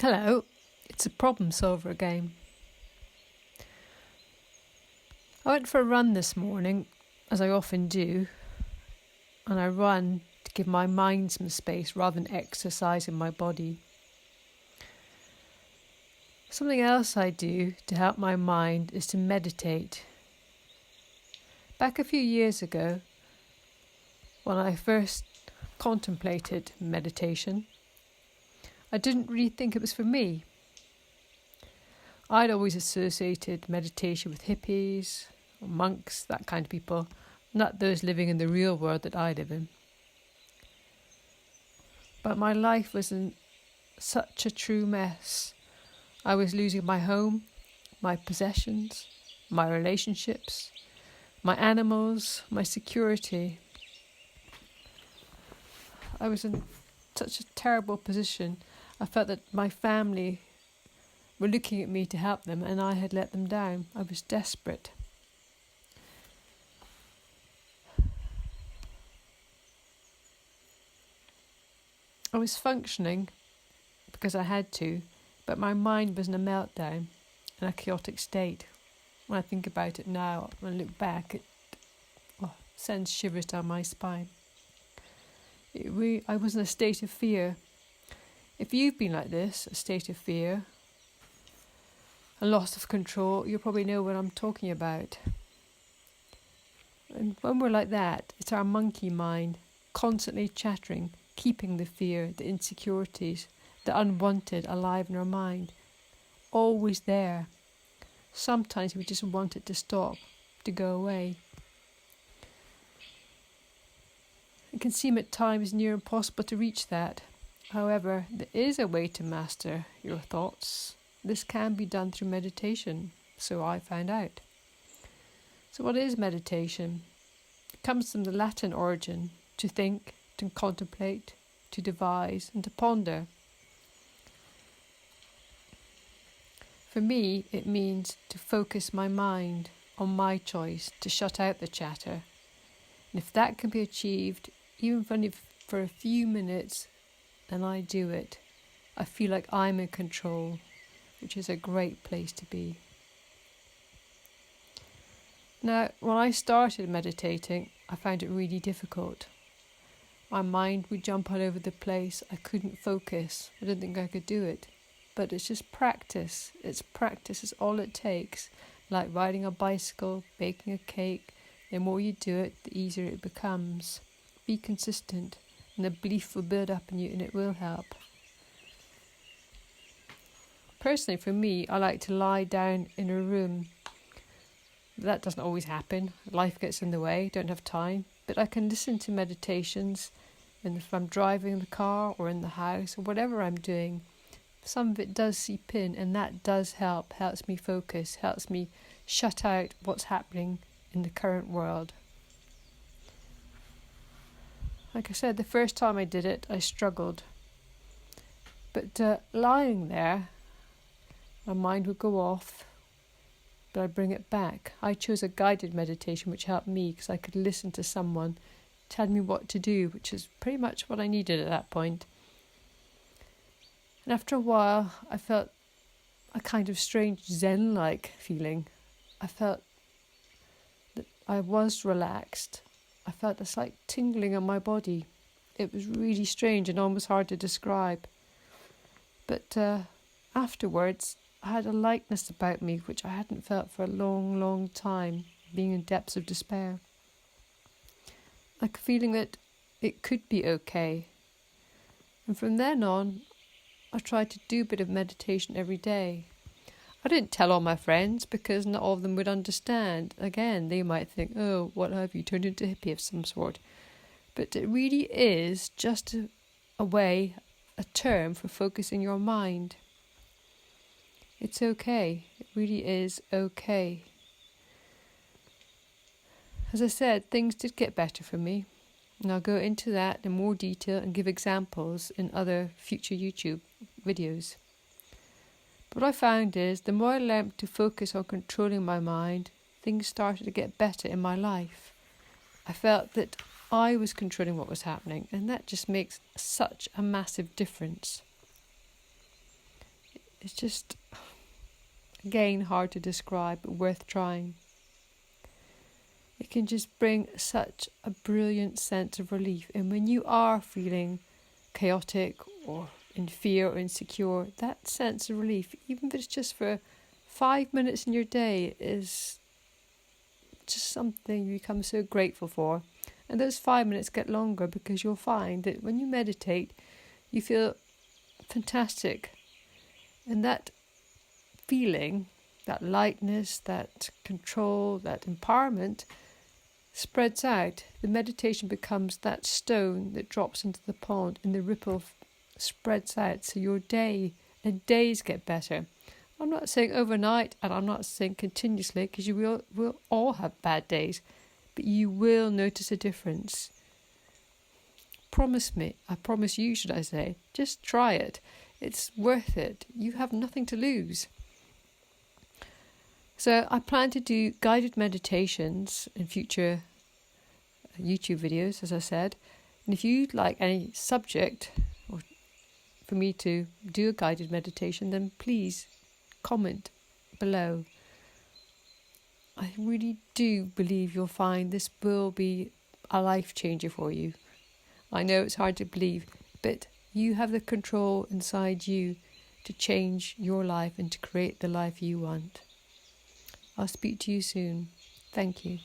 Hello, it's a problem solver game. I went for a run this morning, as I often do, and I run to give my mind some space rather than exercising my body. Something else I do to help my mind is to meditate. Back a few years ago, when I first contemplated meditation, I didn't really think it was for me. I'd always associated meditation with hippies, or monks, that kind of people, not those living in the real world that I live in. But my life was in such a true mess. I was losing my home, my possessions, my relationships, my animals, my security. I was in such a terrible position. I felt that my family were looking at me to help them and I had let them down. I was desperate. I was functioning because I had to, but my mind was in a meltdown, in a chaotic state. When I think about it now, when I look back, it sends shivers down my spine. I was in a state of fear. If you've been like this, a state of fear, a loss of control, you'll probably know what I'm talking about. And when we're like that, it's our monkey mind constantly chattering, keeping the fear, the insecurities, the unwanted alive in our mind. Always there. Sometimes we just want it to stop, to go away. It can seem at times near impossible to reach that. However, there is a way to master your thoughts. This can be done through meditation, so I found out. So what is meditation? It comes from the Latin origin, to think, to contemplate, to devise, and to ponder. For me, it means to focus my mind on my choice, to shut out the chatter. And if that can be achieved, even for a few minutes, then I do it. I feel like I'm in control, which is a great place to be. Now, when I started meditating, I found it really difficult. My mind would jump all over the place. I couldn't focus. I didn't think I could do it. But it's just practice. Practice is all it takes. Like riding a bicycle, baking a cake. The more you do it, the easier it becomes. Be consistent, and the belief will build up in you and it will help. Personally, for me, I like to lie down in a room. That doesn't always happen. Life gets in the way, don't have time. But I can listen to meditations, and if I'm driving the car or in the house or whatever I'm doing, some of it does seep in, and that does help. Helps me focus, helps me shut out what's happening in the current world. Like I said, the first time I did it, I struggled. But lying there, my mind would go off, but I'd bring it back. I chose a guided meditation which helped me because I could listen to someone tell me what to do, which is pretty much what I needed at that point. And after a while, I felt a kind of strange Zen-like feeling. I felt that I was relaxed. I felt a slight tingling on my body. It was really strange and almost hard to describe. But afterwards, I had a lightness about me which I hadn't felt for a long, long time, being in depths of despair. Like a feeling that it could be okay. And from then on, I tried to do a bit of meditation every day. I didn't tell all my friends because not all of them would understand. Again, they might think, oh, what have you turned into a hippie of some sort? But it really is just a way, a term for focusing your mind. It's okay. It really is okay. As I said, things did get better for me. And I'll go into that in more detail and give examples in other future YouTube videos. But what I found is the more I learned to focus on controlling my mind, things started to get better in my life. I felt that I was controlling what was happening, and that just makes such a massive difference. It's just, again, hard to describe, but worth trying. It can just bring such a brilliant sense of relief. And when you are feeling chaotic or in fear or insecure, that sense of relief, even if it's just for 5 minutes in your day, is just something you become so grateful for. And those 5 minutes get longer because you'll find that when you meditate, you feel fantastic. And that feeling, that lightness, that control, that empowerment spreads out. The meditation becomes that stone that drops into the pond and the ripple spreads out. So your day and days get better. I'm not saying overnight, and I'm not saying continuously, because you will all have bad days, but you will notice a difference. Promise me, I promise you, should I say, just try it. It's worth it. You have nothing to lose. So I plan to do guided meditations in future YouTube videos, as I said. And if you'd like any subject or for me to do a guided meditation, then please comment below. I really do believe you'll find this will be a life changer for you. I know it's hard to believe, but you have the control inside you to change your life and to create the life you want. I'll speak to you soon. Thank you.